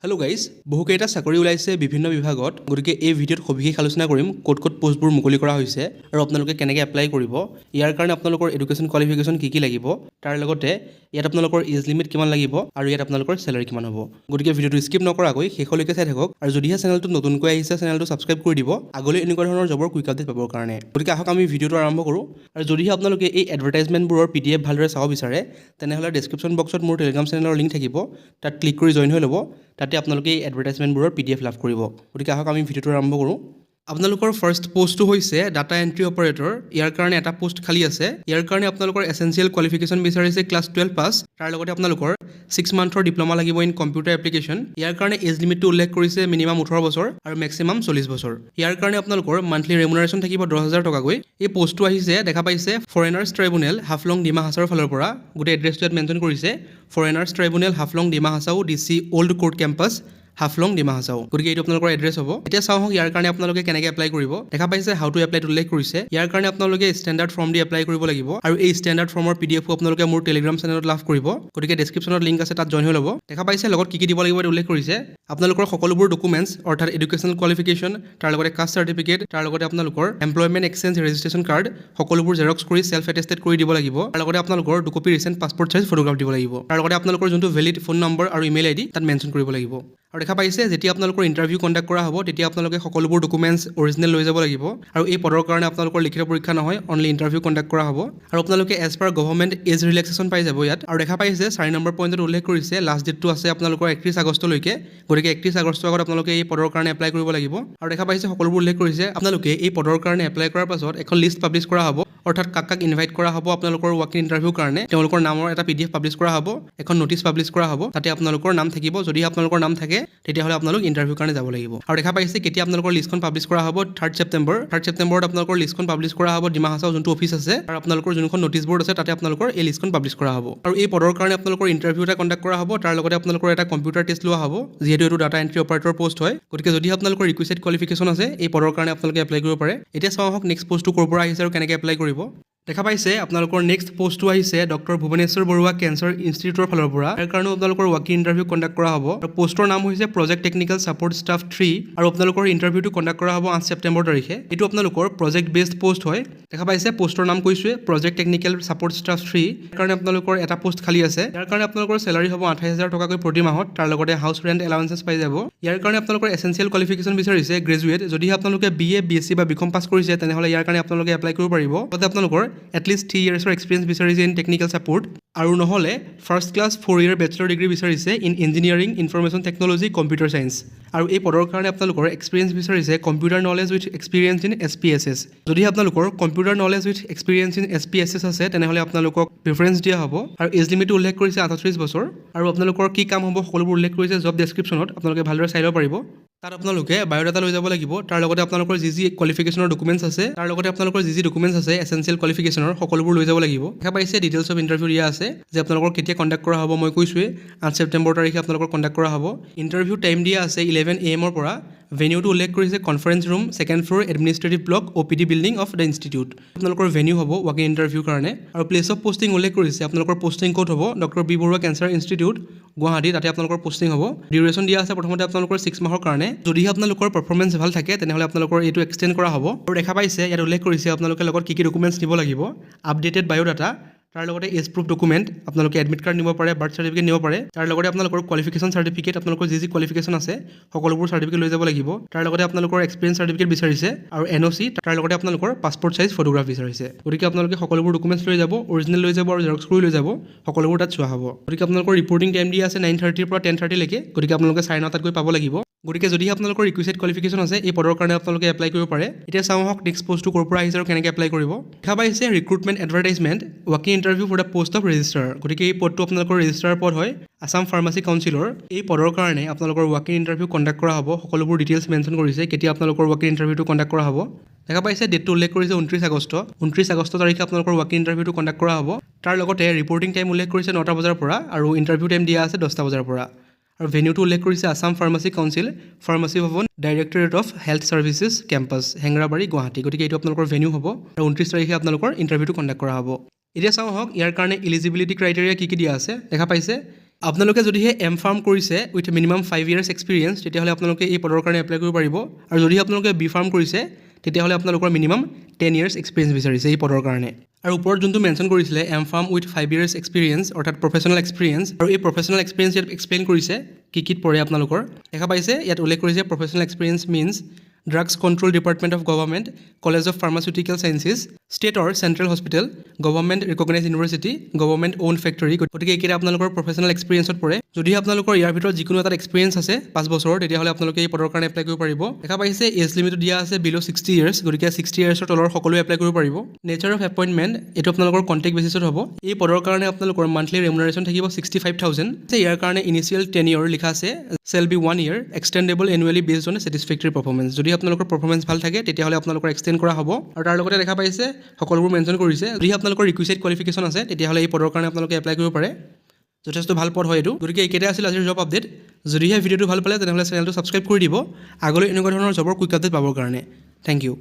Hello' guys, বহুকেইটা চাকৰি ওলাইছে বিভিন্ন বিভাগত। গতিকে এই ভিডিঅ'ত সবিশেষ আলোচনা কৰিম ক'ত পোষ্টবোৰ মুকলি কৰা হৈছে আৰু আপোনালোকে কেনেকৈ এপ্লাই কৰিব। ইয়াৰ কাৰণে আপোনালোকৰ এডুকেশ্যন কোৱালিফিকেশ্যন কি লাগিব, তাৰ লগতে ইয়াত আপোনালোকৰ এজ লিমিট কিমান লাগিব আৰু ইয়াত আপোনালোকৰ চেলাৰী কিমান হ'ব। গতিকে ভিডিঅ'টো স্কিপ নকৰাকৈ শেষলৈকে চাই থাকক আৰু যদিহে চেনেলটো নতুনকৈ আহিছে চেনেলটো ছাবস্ক্ৰাইব কৰি দিব আগলৈ এনেকুৱা ধৰণৰ জবৰ কুইক আপডেট পাবৰ কাৰণে। গতিকে আহক আমি ভিডিঅ'টো আৰম্ভ কৰোঁ। আৰু যদিহে আপোনালোকে এই এডভাৰটাইজমেণ্টবোৰৰ PDF ভালদৰে চাব বিচাৰে তেনেহ'লে ডেছক্ৰিপশ্যন বক্সত মোৰ টেলিগ্ৰাম চেনেলৰ লিংক থাকিব, তাত ক্লিক কৰি জইন হৈ ল'ব। তাতে আপোনালোকে এই এডভাৰটাইজমেণ্টবোৰৰ PDF লাভ কৰিব। গতিকে আহক আমি ভিডিঅ'টো আৰম্ভ কৰোঁ। আপোনালোকৰ ফাৰ্ষ্ট পোষ্টটো হৈছে ডাটা এণ্ট্ৰি অপাৰেটৰ। ইয়াৰ কাৰণে এটা পোষ্ট খালী আছে। ইয়াৰ কাৰণে আপোনালোকৰ এছেঞ্চিয়েল কোৱালিফিকেশ্যন বিচাৰিছে ক্লাছ 12 পাছ। তাৰ লগতে আপোনালোকৰ 6 মান্থৰ ডিপ্ল'মা লাগিব ইন কম্পিউটাৰ এপ্লিকেশ্যন। ইয়াৰ কাৰণে এজ লিমিটটো উল্লেখ কৰিছে মিনিমাম 18 বছৰ আৰু মেক্সিমাম 40 বছৰ। ইয়াৰ কাৰণে আপোনালোকৰ মান্থলি ৰেমুনাৰেশ্যন থাকিব 10,000 টকাকৈ। এই পোষ্টটো আহিছে দেখা পাইছে ফৰেনাৰ্ছ ট্ৰাইব্যুনেল হাফলং ডিমা হাছাওৰ ফালৰ পৰা। গোটেই এড্ৰেছটো ইয়াত মেনশ্যন কৰিছে foreigners tribunal Haflong Dima Hasao DC old court campus Haflong Dima Hasao. গতিকে এইটো আপোনালোকৰ এড্ৰেছ হ'ব। এতিয়া চাওঁ ইয়াৰ কাৰণে আপোনালোকে কেনেকৈ এপ্লাই কৰিব। দেখা পাইছে হাউ টু এপ্লাইত উল্লেখ কৰিছে। ইয়াৰ কাৰণে আপোনালোকে ষ্টেণ্ডাৰ্ড ফৰ্ম দি এপ্লাই কৰিব লাগিব আৰু এই ষ্টেণ্ডাৰ্ড ফৰ্মৰ PDFও আপোনালোকে মোৰ টেলিগ্ৰাম চেনেলত লাভ কৰিব। গতিকে ডেছক্ৰিপশ্যনত লিংক আছে, তাত জইন হৈ ল'ব। দেখা পাইছে লগত কি দিব লাগিব উল্লেখ কৰিছে। আপোনালোকৰ সকলোবোৰ ডকুমেণ্টছ অৰ্থাৎ এডুকেশ্যনেল কোৱালিফিকেশ্যন, তাৰ লগতে কাষ্ট চাৰ্টিফিকেট, তাৰ লগতে আপোনালোকৰ এমপ্লয়মেণ্ট এক্সচেঞ্জ ৰেজিষ্ট্ৰেশ্যন কাৰ্ড সকলোবোৰ জেৰক্স কৰি চেল্ফ এটেষ্টেড কৰি দিব লাগিব। তাৰ লগতে আপোনালোকৰ 2 copy recent passport size photograph দিব লাগিব। তাৰ লগতে আপোনালোকৰ যোনটো ভেলিড ফোন নম্বৰ আৰু ইমেইল ID তাত মেনশ্যন কৰিব লাগিব। আৰু দেখা পাইছে যেতিয়া আপোনালোকৰ ইণ্টাৰভিউ কণ্ডাক্ট কৰা হ'ব তেতিয়া আপোনালোকে সকলোবোৰ ডকুমেণ্টছ অৰিজিনেল লৈ যাব লাগিব। আৰু এই পদৰ কাৰণে আপোনালোকৰ লিখিত পৰীক্ষা নহয়, অনলি ইণ্টাৰভিউ কণ্ডাক্ট কৰা হ'ব। আৰু আপোনালোকে as per government as relaxation পাই যাব ইয়াত। আৰু দেখা পাইছে 4 নম্বৰ পইণ্টত উল্লেখ কৰিছে লাষ্ট ডেটটো আছে আপোনালোকৰ 31 আগষ্টলৈকে। গতিকে 31 আগষ্টৰ আগত আপোনালোকে এই পদৰ কাৰণে এপ্লাই কৰিব লাগিব। আৰু দেখা পাইছে সকলোবোৰ উল্লেখ কৰিছে আপোনালোকে এই পদৰ কাৰণে এপ্লাই কৰাৰ পাছত এখন লিষ্ট পাব্লিছ কৰা হ'ব, অৰ্থাৎ কাক ইনভাইট কৰা হ'ব আপোনালোকৰ ৱাকিং ইণ্টাৰভিউৰ কাৰণে। তেওঁলোকৰ নামৰ এটা PDF পাব্লিছ কৰা হ'ব, এখন নটিছ পাব্লিছ কৰা হ'ব, তাতে আপোনালোকৰ নাম থাকিব। যদি আপোনালোকৰ নাম থাকে তেতিয়াহ'লে আপোনালোক ইণ্টাৰভিউৰ কাৰণে যাব লাগিব। আৰু দেখা পাইছে কেতিয়া আপোনালোকৰ লিষ্টখন পাব্লিছ কৰা হ'ব 3 ছেপ্টেম্বৰ। 3 ছেপ্টেম্বৰত আপোনালোকৰ লিষ্টখন পাব্লিছ কৰা হ'ব ডিমা হাছাও যোনটো অফিচ আছে আৰু আপোনালোকৰ যোনখন নটিছ বৰ্ড আছে তাতে আপোনালোকৰ এই লিষ্টখন পাব্লিছ কৰা হ'ব। আৰু এই পদৰ কাৰণে আপোনালোকৰ ইণ্টাৰভিউ এটা কণ্ডাক্ট কৰা হ'ব, তাৰ লগতে আপোনালোকৰ এটা কম্পিউটাৰ টেষ্ট লোৱা হ'ব, যিহেতু এইটো ডাটা এণ্ট্ৰি অপাৰেটৰ পোষ্ট হয়। গতিকে যদি আপোনালোকৰ ৰিকুইছেড কোৱালিফিকেশ্যন আছে এই পদৰ কাৰণে আপোনালোকে এপ্লাই কৰিব পাৰে। এতিয়া চাওঁ আহক নেক্সট পোষ্টটো ক'ৰ পৰা আহিছে আৰু কেনেকৈ এপ্লাই কৰিব। দেখা পাইছে আপোনালোকৰ নেক্সট পোষ্টটো আহিছে ডক্টৰ ভুৱনেশ্বৰ বৰুৱা কেঞ্চাৰ ইনষ্টিটিউটৰ ফালৰ পৰা। ইয়াৰ কাৰণে আপোনালোকৰ ৱাকিং ইণ্টাৰভিউ কণ্ডাক্ট কৰা হ'ব। আৰু পোষ্টৰ নাম হৈছে প্ৰজেক্ট টেকনিকেল ছাপৰ্ট ষ্টাফ 3 আৰু আপোনালোকৰ ইণ্টাৰভিউটো কণ্ডাক্ট কৰা হ'ব 8 ছেপ্টেম্বৰ তাৰিখে। এইটো আপোনালোকৰ প্ৰজেক্ট বেছড পোষ্ট হয়। দেখা পাইছে পোষ্টৰ নাম কৈছোৱে প্ৰজেক্ট টেকনিকেল ছাপৰ্ট ষ্টাফ 3। ইয়াৰ কাৰণে আপোনালোকৰ এটা পোষ্ট খালী আছে। ইয়াৰ কাৰণে আপোনালোকৰ চেলাৰী হ'ব 28,000 টকাকৈ প্ৰতি মাহত, তাৰ লগতে হাউচ ৰেণ্ট এলাউঞ্চেছ পাই যাব। ইয়াৰ কাৰণে আপোনালোকৰ এছেঞ্চিয়েল কোৱালিফিকেশ্যন বিচাৰিছে গ্ৰেজুৱেট। যদিহে আপোনালোকে BA BSc বা BCom পাছ কৰিছে তেনেহ'লে ইয়াৰ কাৰণে আপোনালোকে এপ্লাই কৰিব পাৰিব। লগতে আপোনালোকৰ এটলিষ্ট 3 yearsৰ এক্সপিৰিয়েঞ্চ বিচাৰিছে ইন টেকনিকেল ছাপৰ্ট, আৰু নহ'লে first class 4 year bachelor degree বিচাৰিছে in engineering information technology computer science. আৰু এই পদৰ কাৰণে আপোনালোকৰ এক্সপিৰিয়েঞ্চ বিচাৰিছে computer knowledge with experience in SPSS। যদি আপোনালোকৰ computer knowledge with experience in SPSS আছে তেনেহ'লে আপোনালোকক প্ৰিফাৰেঞ্চ দিয়া হ'ব। আৰু এজ লিমিটটো উল্লেখ কৰিছে 38 বছৰ। আৰু আপোনালোকৰ কি কাম হ'ব সকলোবোৰ উল্লেখ কৰিছে জব ডেছক্ৰিপশ্যনত, আপোনালোকে ভালদৰে চাই ল'ব পাৰিব। তাত আপোনালোকে বায়'ডাটা লৈ যাব লাগিব, তাৰ লগতে আপোনালোকৰ যি কোৱালিফিকেশ্যনৰ ডকুমেণ্টছ আছে, তাৰ লগতে আপোনালোকৰ যি ডকুমেণ্টছ আছে এছেঞ্চিয়েল কোৱালিফিকেশ্যনৰ সকলোবোৰ লৈ যাব লাগিব। দেখা পাইছে ডিটেইলছ অফ ইণ্টাৰভিউ দিয়া আছে যে আপোনালোকৰ কেতিয়া কণ্ডাক্ট কৰা হ'ব। মই কৈছোৱে 8 ছেপ্টেম্বৰ তাৰিখে আপোনালোকৰ কণ্ডাক্ট কৰা হ'ব। ইণ্টাৰভিউ টাইম দিয়া আছে 11 AM পৰা। ভেনিউটো উল্লেখ কৰিছে conference room 2nd floor administrative block OPD building of the institute. আপোনালোকৰ ভেনিউ হ'ব ৱাকিং ইণ্টাৰভিউৰ কাৰণে। আৰু প্লেচ অফ পষ্টিং উল্লেখ কৰিছে আপোনালোকৰ পষ্টিং ক'ত হ'ব doctor B Barua cancer institute Guwahati, তাতে আপোনালোকৰ পষ্টিং হ'ব। ডিউৰেশ্যন দিয়া আছে প্ৰথমতে আপোনালোকৰ 6 মাহৰ কাৰণে। যদিহে আপোনালোকৰ পাৰফৰ্মেঞ্চ ভাল থাকে তেনেহ'লে আপোনালোকৰ এইটো এক্সটেণ্ড কৰা হ'ব। আৰু দেখা পাইছে ইয়াত উল্লেখ কৰিছে আপোনালোকে লগত কি ডকুমেণ্টছ নিব লাগিব। আপডেটেড বায়'ডাটা, তাৰ লগতে এজ প্ৰুফ ডকুমেণ্ট, আপোনালোকে এডমিট কাৰ্ড নিব পাৰে, বাৰ্থ চাৰ্টিফিকেট নিব পাৰে। তাৰ লগতে আপোনালোকৰ কোৱালিফিকেশ্যন চাৰ্টিফিকেট, আপোনালোকৰ যি কোৱালিফিকেশ্যন আছে সকলোবোৰ চাৰ্টিফিকেট লৈ যাব লাগিব। তাৰ লগতে আপোনালোকৰ এক্সপিৰিয়েঞ্চ চাৰ্টিফিকেট বিচাৰিছে আৰু NOC, তাৰ লগতে আপোনালোকৰ পাছপৰ্ট চাইজ ফটোগ্ৰাফ বিচাৰিছে। গতিকে আপোনালোকে সকলোবোৰ ডকুমেণ্টছ লৈ যাব, অৰিজিনেল লৈ যাব আৰু জেৰক্স কৰি লৈ যাব, সকলোবোৰ তাত চোৱা হ'ব। গতিকে আপোনালোকৰ ৰিপৰ্টিং টাইম দিয়া আছে 9:30 পৰা 10:30লৈকে। গতিকে আপোনালোকে 9:30 গৈ পাব লাগিব। গতিকে যদিহে আপোনালোকৰ ৰিকুইছেড কোৱালিফিকেশ্যন আছে এই পদৰ কাৰণে আপোনালোকে এপ্লাই কৰিব পাৰে। এতিয়া চাওঁ আহক নেক্সট পোষ্টটো ক'ৰ পৰা আহিছে আৰু কেনেকৈ এপ্লাই কৰিব। দেখা পাইছে ৰিক্ৰুটমেণ্ট এডভাৰটাইজমেণ্ট ৱাকিং interview for the post of registrar. গতিকে এই পদটো আপোনালোকৰ ৰেজিষ্ট্ৰাৰ পদ হয় আছাম ফাৰ্মাচী কাউন্সিলৰ। এই পদৰ কাৰণে আপোনালোকৰ ৱাকিং ইণ্টাৰভিউ কণ্ডাক্ট কৰা হ'ব। সকলোবোৰ ডিটেইলছ মেনশ্যন কৰিছে কেতিয়া আপোনালোকৰ ৱাকিং ইণ্টাৰভিউটো কণ্ডাক্ট কৰা হ'ব। দেখা পাইছে ডেটটো উল্লেখ কৰিছে 29 আগষ্ট। 29 আগষ্ট তাৰিখে আপোনালোকৰ ৱাকিং ইণ্টাৰভিউটো কণ্ডাক্ট কৰা হ'ব। তাৰ লগতে ৰিপৰ্টিং টাইম উল্লেখ কৰিছে 9টা বজাৰ পৰা আৰু ইণ্টাৰভিউ টাইম দিয়া আছে 10টা বজাৰ পৰা। আৰু ভেনিউটো উল্লেখ কৰিছে Assam pharmacy council, pharmacy Bhawan, directorate of health services campus, Hengrabari, Guwahati. গতিকে এইটো আপোনালোকৰ ভেনিউ হ'ব আৰু 29 তাৰিখে আপোনালোকৰ ইণ্টাৰভিউটো কণ্ডাক্ট কৰা হ'ব। এতিয়া চাওঁ আহক ইয়াৰ কাৰণে এলিজিবিলিটি ক্ৰাইটেৰিয়া কি দিয়া আছে। দেখা পাইছে আপোনালোকে যদিহে এম ফাৰ্ম কৰিছে উইথ মিনিমাম 5 years এক্সপিৰিয়েঞ্চ তেতিয়াহ'লে আপোনালোকে এই পদৰ কাৰণে এপ্লাই কৰিব পাৰিব আৰু যদি আপোনালোকে বি ফাৰ্ম কৰিছে তেতিয়াহ'লে আপোনালোকৰ মিনিমাম 10 years এক্সপিৰিয়েঞ্চ বিচাৰিছে এই পদৰ কাৰণে আৰু ওপৰত যোনটো মেনশ্যন কৰিছিলে M pharm with 5 years experience অৰ্থাৎ প্ৰফেচনেল এক্সপিৰিয়েঞ্চ আৰু এই প্ৰফেচনেল এক্সপিৰিয়েঞ্চ ইয়াত এক্সপ্লেইন কৰিছে কি পৰে আপোনালোকৰ দেখা পাইছে ইয়াত উল্লেখ কৰিছে professional experience means drugs control department of government college of pharmaceutical sciences state or central hospital government recognise university government on factory গতিকে এইকেইটা আপোনালোকৰ প্ৰফেচনেল এক্সপিৰিয়েঞ্চত পৰে যদি আপোনালোকৰ ইয়াৰ ভিতৰত যিকোনো এটা এক্সপিৰিয়েঞ্চ আছে 5 বছৰৰ তেতিয়াহ'লে আপোনালোকে এই পদৰ কাৰণে এপ্লাই কৰিব পাৰিব দেখা পাইছে এজ লিমিটটো দিয়া আছে বিল' 60 years গতিকে 60 yearsৰ তলৰ সকলোৱে এপ্লাই কৰিব পাৰিব নেচাৰ অফ এপইণ্টমেণ্ট এইটো আপোনালোকৰ কণ্টেক্ট বেচিছত হ'ব এই পদৰ কাৰণে আপোনালোকৰ মান্থলি ৰেমুনাৰেশ্যন থাকিব 65,000 ইয়াৰ কাৰণে ইনিচিয়েল টেনিয়ৰ লিখা আছে shall be 1 year extendable annually based on satisfactory performance যদি আপোনালোকৰ পাৰফৰ্মেঞ্চ ভাল থাকে তেতিয়াহ'লে আপোনালোকৰ এক্সটেণ্ড কৰা হ'ব আৰু তাৰ লগতে দেখা পাইছে সকলোবোৰ মেনশ্যন কৰিছে যদি আপোনালোকৰ ৰিকুইচাইড কোৱালিফিকেশ্যন আছে তেতিয়াহ'লে এই পদৰ কাৰণে আপোনালোকে এপ্লাই কৰিব পাৰে যথেষ্ট ভাল পদ হয় এইটো গতিকে এইকেইটা আছিল আজিৰ জব আপডেট যদিহে ভিডিঅ'টো ভাল পালে তেনেহ'লে চেনেলটো ছাবস্ক্ৰাইব কৰি দিব আগলৈ এনেকুৱা ধৰণৰ জবৰ কুইক আপডেট পাবৰ কাৰণে থেংক ইউ